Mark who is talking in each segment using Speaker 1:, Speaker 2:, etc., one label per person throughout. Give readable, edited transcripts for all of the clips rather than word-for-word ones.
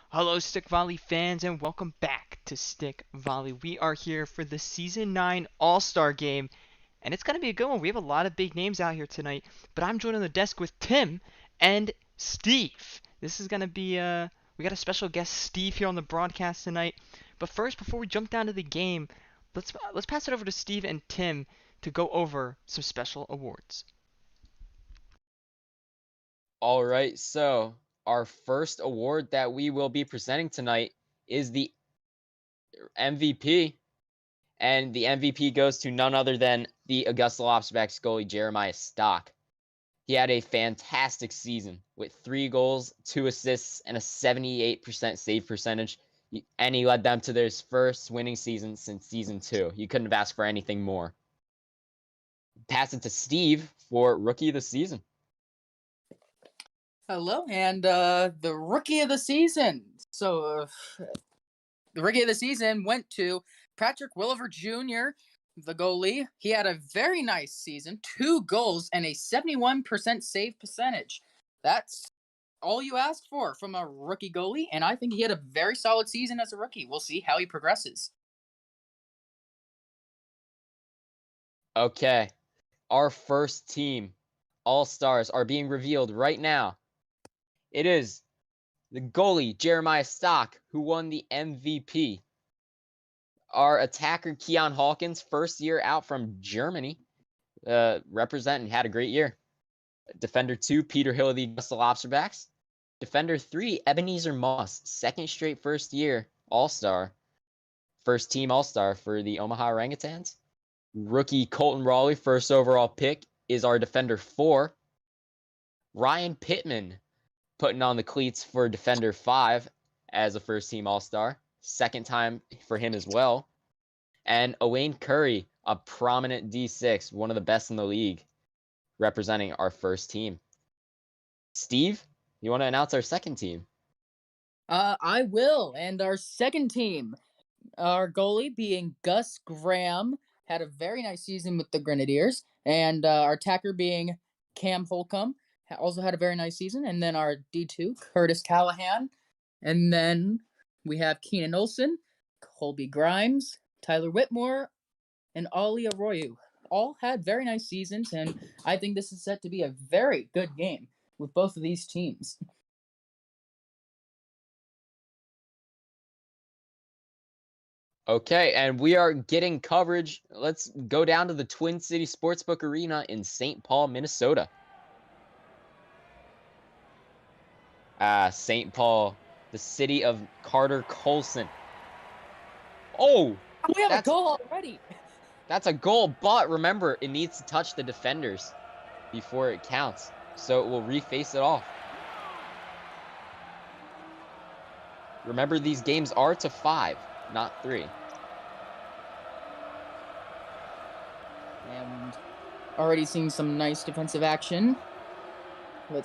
Speaker 1: Hello, Stick Volley fans, and welcome back to Stick Volley. We are here for the Season 9 All-Star Game, and it's going to be a good one. We have a lot of big names out here tonight, but I'm joined on the desk with Tim and Steve. This is going to be, we got a special guest, Steve, here on the broadcast tonight. But first, before we jump down to the game, let's pass it over to Steve and Tim to go over some special awards.
Speaker 2: All right, so our first award that we will be presenting tonight is the MVP, and the MVP goes to none other than the Augusta Lobsterbacks goalie Jeremiah Stock. He had a fantastic season with 3 goals, 2 assists, and a 78% save percentage, and he led them to their first winning season since season 2. You couldn't have asked for anything more. Pass it to Steve for Rookie of the Season.
Speaker 3: Hello, and the rookie of the season. The rookie of the season went to Patrick Williver Jr., the goalie. He had a very nice season, 2 goals and a 71% save percentage. That's all you ask for from a rookie goalie, and I think he had a very solid season as a rookie. We'll see how he progresses.
Speaker 2: Okay, our first team All-Stars are being revealed right now. It is the goalie, Jeremiah Stock, who won the MVP. Our attacker, Keon Hawkins, first year out from Germany, representing, had a great year. Defender 2, Peter Hill of the Augusta Lobsterbacks. Defender 3, Ebenezer Moss, second straight first year All-Star. First team All-Star for the Omaha Orangutans. Rookie Colton Raleigh, first overall pick, is our defender 4. Ryan Pittman, putting on the cleats for defender 5 as a first team All-Star. Second time for him as well. And Owain Curry, a prominent D6, one of the best in the league, representing our first team. Steve, you want to announce our second team?
Speaker 3: I will. And our second team, our goalie being Gus Graham, had a very nice season with the Grenadiers, and our attacker being Cam Holcomb also had a very nice season. And then our D2, Curtis Callahan, and then we have Keenan Olson, Colby Grimes, Tyler Whitmore, and Ali Arroyo. All had very nice seasons, and I think this is set to be a very good game with both of these teams.
Speaker 2: Okay, and we are getting coverage. Let's go down to the Twin City Sportsbook Arena in St. Paul, Minnesota. St. Paul, the city of Carter Colson. Oh,
Speaker 3: We have a goal already.
Speaker 2: That's a goal, but remember, it needs to touch the defenders before it counts, so it will reface it off. Remember, these games are to 5, not 3.
Speaker 3: And already seeing some nice defensive action. We'll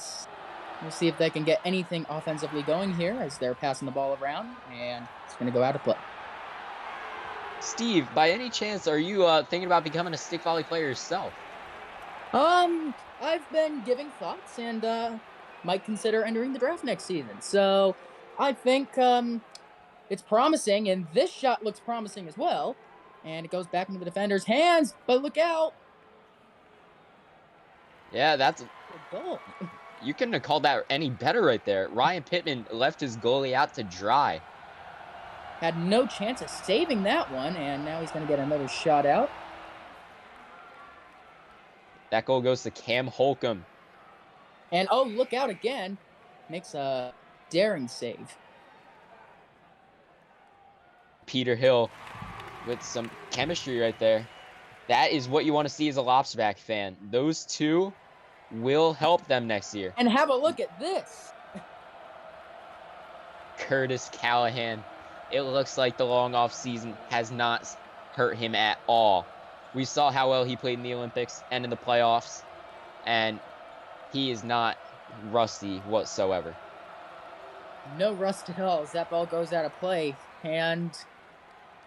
Speaker 3: see if they can get anything offensively going here as they're passing the ball around, and it's going to go out of play.
Speaker 2: Steve, by any chance, are you thinking about becoming a stick volley player yourself?
Speaker 3: I've been giving thoughts and might consider entering the draft next season. So I think it's promising, and this shot looks promising as well. And it goes back into the defender's hands, but look out!
Speaker 2: Yeah, that's
Speaker 3: a goal.
Speaker 2: You couldn't have called that any better right there. Ryan Pittman left his goalie out to dry.
Speaker 3: Had no chance of saving that one, and now he's going to get another shot out.
Speaker 2: That goal goes to Cam Holcomb.
Speaker 3: And, oh, look out again. Makes a daring save.
Speaker 2: Peter Hill with some chemistry right there. That is what you want to see as a Lobsterback fan. Those two will help them next year.
Speaker 3: And have a look at this.
Speaker 2: Curtis Callahan. It looks like the long off season has not hurt him at all. We saw how well he played in the Olympics and in the playoffs, and he is not rusty whatsoever.
Speaker 3: No rust at all as that ball goes out of play. And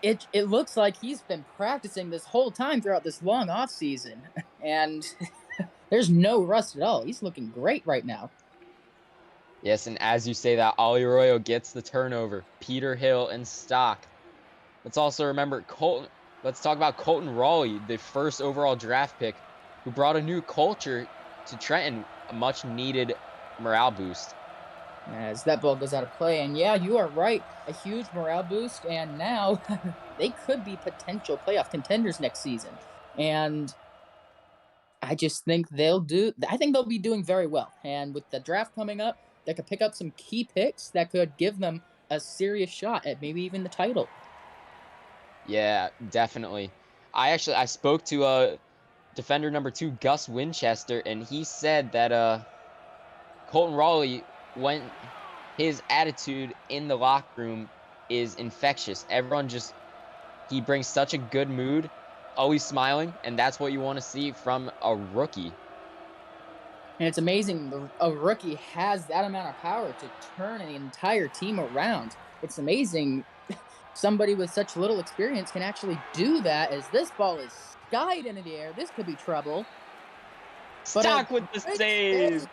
Speaker 3: it looks like he's been practicing this whole time throughout this long off season. And there's no rust at all. He's looking great right now.
Speaker 2: Yes, and as you say that, Ali Arroyo gets the turnover. Peter Hill and Stock. Let's also remember Colton. Let's talk about Colton Raleigh, the first overall draft pick, who brought a new culture to Trenton, a much needed morale boost.
Speaker 3: As that ball goes out of play. And yeah, you are right. A huge morale boost. And now they could be potential playoff contenders next season. And I just think I think they'll be doing very well. And with the draft coming up, they could pick up some key picks that could give them a serious shot at maybe even the title.
Speaker 2: Yeah, definitely. I spoke to defender number 2, Gus Winchester, and he said that Colton Raleigh, when his attitude in the locker room is infectious. He brings such a good mood, always smiling, and that's what you want to see from a rookie.
Speaker 3: And it's amazing a rookie has that amount of power to turn an entire team around. It's amazing somebody with such little experience can actually do that, as this ball is skied into the air. This could be trouble.
Speaker 2: Stock with the save.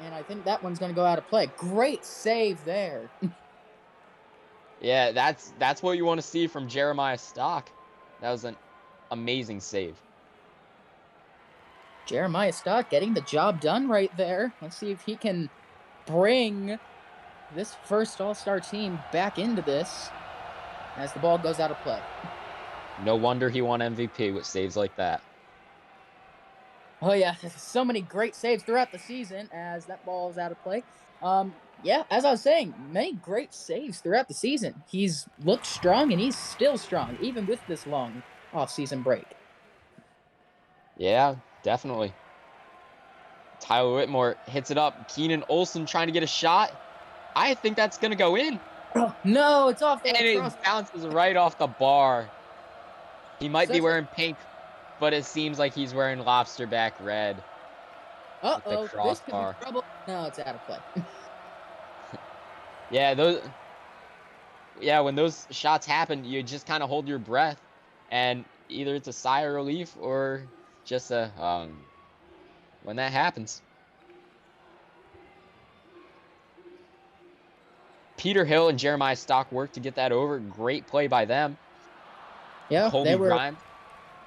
Speaker 3: And I think that one's going to go out of play. Great save there.
Speaker 2: Yeah, that's what you want to see from Jeremiah Stock. That was an amazing save.
Speaker 3: Jeremiah Stock getting the job done right there. Let's see if he can bring this first All-Star team back into this as the ball goes out of play.
Speaker 2: No wonder he won MVP with saves like that.
Speaker 3: Oh yeah, so many great saves throughout the season as that ball is out of play. Yeah, as I was saying, many great saves throughout the season. He's looked strong and he's still strong, even with this long off-season break.
Speaker 2: Yeah, definitely. Tyler Whitmore hits it up. Keenan Olsen trying to get a shot. I think that's going to go in.
Speaker 3: Oh, no, it's off the
Speaker 2: And it bounces right off the bar. He might be wearing pink, but it seems like he's wearing lobster back red.
Speaker 3: Uh-oh,
Speaker 2: with the crossbar.
Speaker 3: this could be trouble. No, it's out of play.
Speaker 2: Yeah, when those shots happen, you just kind of hold your breath, and either it's a sigh of relief or just when that happens. Peter Hill and Jeremiah Stock worked to get that over. Great play by them.
Speaker 3: Yeah,
Speaker 2: Colby Grimes.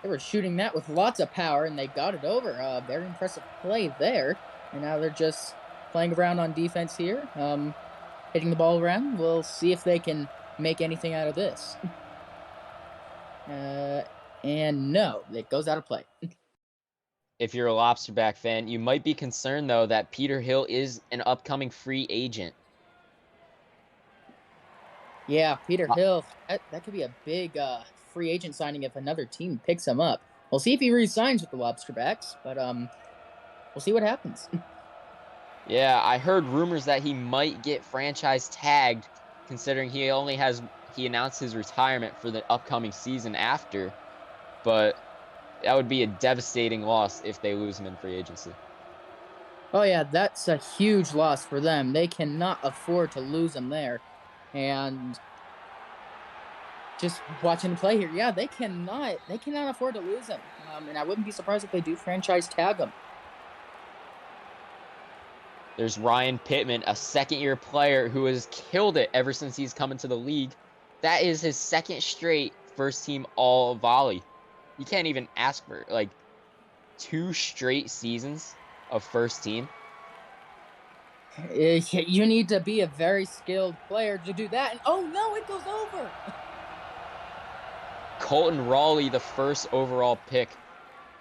Speaker 3: They were shooting that with lots of power, and they got it over. Very impressive play there. And now they're just playing around on defense here, hitting the ball around. We'll see if they can make anything out of this. And no, it goes out of play.
Speaker 2: If you're a Lobsterback fan, you might be concerned, though, that Peter Hill is an upcoming free agent.
Speaker 3: Yeah, Peter Hill, that could be a big free agent signing if another team picks him up. We'll see if he re-signs with the Lobsterbacks, but we'll see what happens.
Speaker 2: Yeah, I heard rumors that he might get franchise tagged, considering he announced his retirement for the upcoming season after, but that would be a devastating loss if they lose him in free agency.
Speaker 3: Oh yeah, that's a huge loss for them. They cannot afford to lose him there. And just watching him play here, yeah, they cannot afford to lose him. And I wouldn't be surprised if they do franchise tag him.
Speaker 2: There's Ryan Pittman, a second-year player who has killed it ever since he's come into the league. That is his second straight first-team All-Volley. You can't even ask for, 2 straight seasons of first team.
Speaker 3: You need to be a very skilled player to do that. And oh no, it goes over.
Speaker 2: Colton Raleigh, the first overall pick,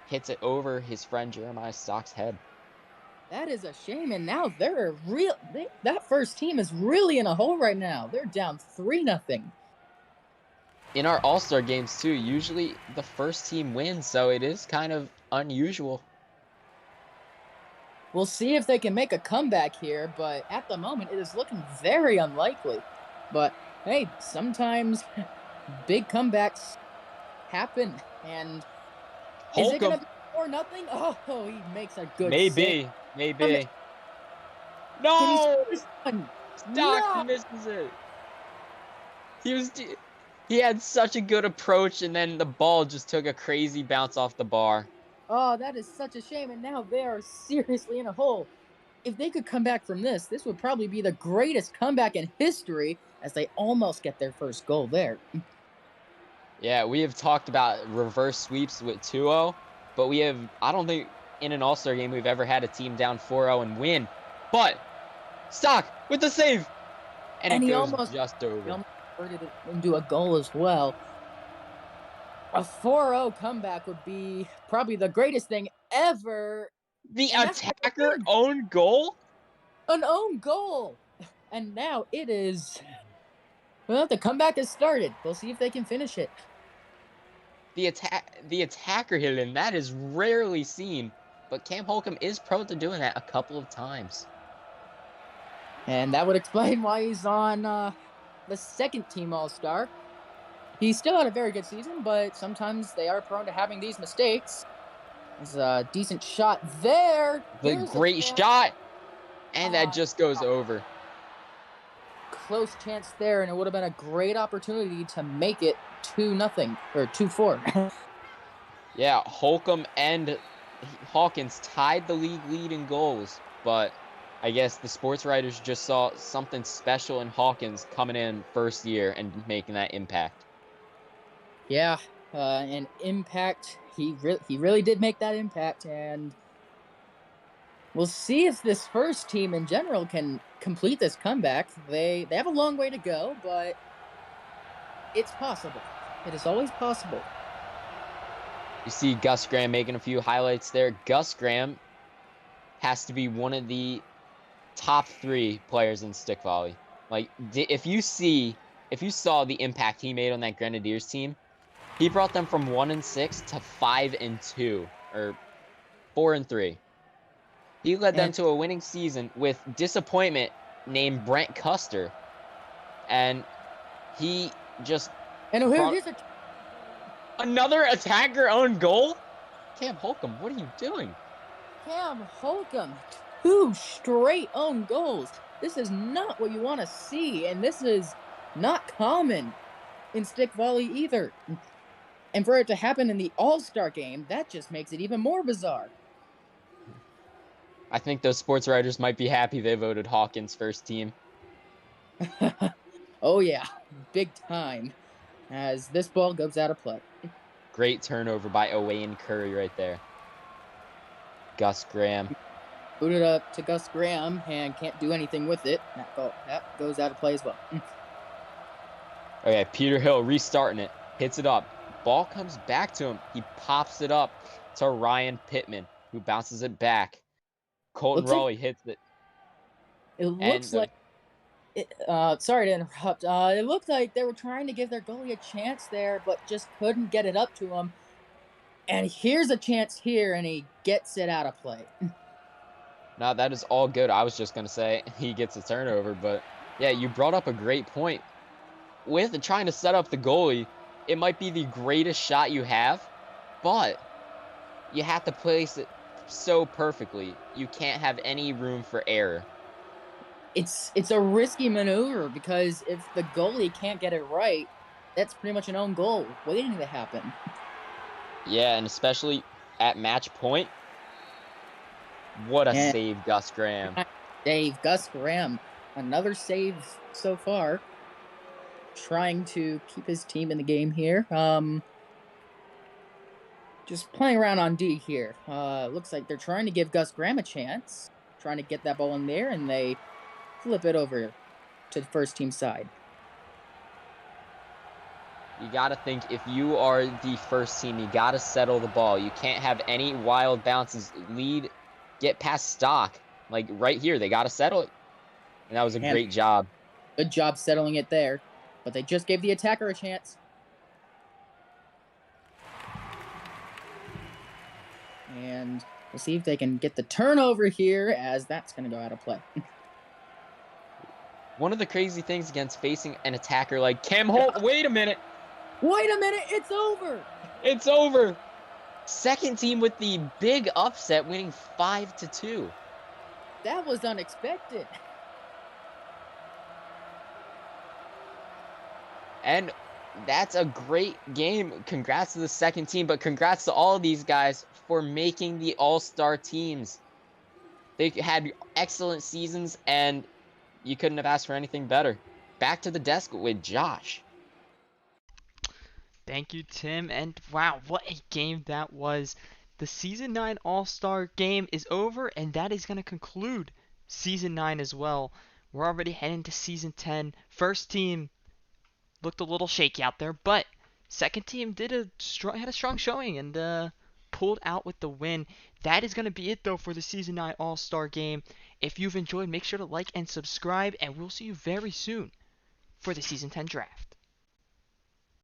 Speaker 2: hits it over his friend Jeremiah Stock's head.
Speaker 3: That is a shame, and now that first team is really in a hole right now. They're down 3-0.
Speaker 2: In our All-Star games, too, usually the first team wins, so it is kind of unusual.
Speaker 3: We'll see if they can make a comeback here, but at the moment, it is looking very unlikely. But, hey, sometimes big comebacks happen, and is it going to be 4-0? Oh, he makes a good save.
Speaker 2: Maybe. No! Stock
Speaker 3: No!
Speaker 2: misses it. He had such a good approach, and then the ball just took a crazy bounce off the bar.
Speaker 3: Oh, that is such a shame. And now they are seriously in a hole. If they could come back from this would probably be the greatest comeback in history as they almost get their first goal there.
Speaker 2: Yeah, we have talked about reverse sweeps with 2-0, but I don't think in an All-Star game we've ever had a team down 4-0 and win. But Stock with the save, and
Speaker 3: And
Speaker 2: it
Speaker 3: he
Speaker 2: goes
Speaker 3: almost,
Speaker 2: just
Speaker 3: he
Speaker 2: over.
Speaker 3: almost converted it into a goal as well. A 4-0 comeback would be probably the greatest thing ever.
Speaker 2: The
Speaker 3: And that's the
Speaker 2: attacker
Speaker 3: thing,
Speaker 2: own goal?
Speaker 3: an own goal. And now it is, well, the comeback has started. We'll see if they can finish it.
Speaker 2: The attacker hit it, and that is rarely seen. But Cam Holcomb is prone to doing that a couple of times.
Speaker 3: And that would explain why he's on the second team All-Star. He still had a very good season, but sometimes they are prone to having these mistakes. There's a decent shot there.
Speaker 2: The
Speaker 3: Here's a
Speaker 2: great
Speaker 3: chance.
Speaker 2: shot, and that
Speaker 3: Uh,
Speaker 2: just goes over.
Speaker 3: Close chance there, and it would have been a great opportunity to make it 2-0 or 2-4.
Speaker 2: Yeah, Holcomb and Hawkins tied the league lead in goals, but I guess the sports writers just saw something special in Hawkins coming in first year and making that impact.
Speaker 3: Yeah, an impact. He really did make that impact, and we'll see if this first team in general can complete this comeback. They have a long way to go, but it's possible. It is always possible.
Speaker 2: You see Gus Graham making a few highlights there. Gus Graham has to be one of the top 3 players in stick volley. Like, if you saw the impact he made on that Grenadiers team, he brought them from 1-6 to 5-2 or 4-3. He led them
Speaker 3: And
Speaker 2: to a winning season with disappointment named Brent Custer, and he just brought
Speaker 3: here's a
Speaker 2: another attacker own goal. Cam Holcomb, what are you doing?
Speaker 3: Cam Holcomb, 2 straight own goals. This is not what you want to see, and this is not common in stick volley either. And for it to happen in the All-Star game, that just makes it even more bizarre.
Speaker 2: I think those sports writers might be happy they voted Hawkins first team.
Speaker 3: Oh yeah, big time. As this ball goes out of play.
Speaker 2: Great turnover by Owain Curry right there. Gus Graham.
Speaker 3: Booted up to Gus Graham and can't do anything with it. That goes out of play as well.
Speaker 2: Okay, Peter Hill restarting it. Hits it up. Ball comes back to him. He pops it up to Ryan Pittman, who bounces it back. Colton Raleigh hits it.
Speaker 3: It looks like sorry to interrupt. It looked like they were trying to give their goalie a chance there, but just couldn't get it up to him. And here's a chance here, and he gets it out of play.
Speaker 2: No, that is all good. I was just going to say he gets a turnover, but yeah, you brought up a great point. With trying to set up the goalie, it might be the greatest shot you have, but you have to place it so perfectly. You can't have any room for error.
Speaker 3: It's a risky maneuver because if the goalie can't get it right, that's pretty much an own goal waiting to happen.
Speaker 2: Yeah, and especially at match point. What a save, Gus Graham.
Speaker 3: Save, Gus Graham. Another save so far. Trying to keep his team in the game here. Just playing around on D here. Looks like they're trying to give Gus Graham a chance. Trying to get that ball in there, and they flip it over to the first team side.
Speaker 2: You got to think if you are the first team, you got to settle the ball. You can't have any wild bounces. Get past Stock. Like right here, they got to settle it. And that was a great job.
Speaker 3: Good job settling it there. But they just gave the attacker a chance. And we'll see if they can get the turnover here, as that's going to go out of play.
Speaker 2: One of the crazy things against facing an attacker like Cam Holt. Wait a minute.
Speaker 3: Wait a minute. It's over.
Speaker 2: It's over. Second team with the big upset, winning 5-2.
Speaker 3: That was unexpected.
Speaker 2: And that's a great game. Congrats to the second team, but congrats to all of these guys for making the all-star teams. They had excellent seasons, and you couldn't have asked for anything better. Back to the desk with Josh.
Speaker 1: Thank you, Tim. And wow, what a game that was. The Season 9 All-Star game is over, and that is going to conclude Season 9 as well. We're already heading to Season 10. First team looked a little shaky out there, but second team had a strong showing and pulled out with the win. That is going to be it, though, for the Season 9 All-Star game. If you've enjoyed, make sure to like and subscribe, and we'll see you very soon for the Season 10 draft.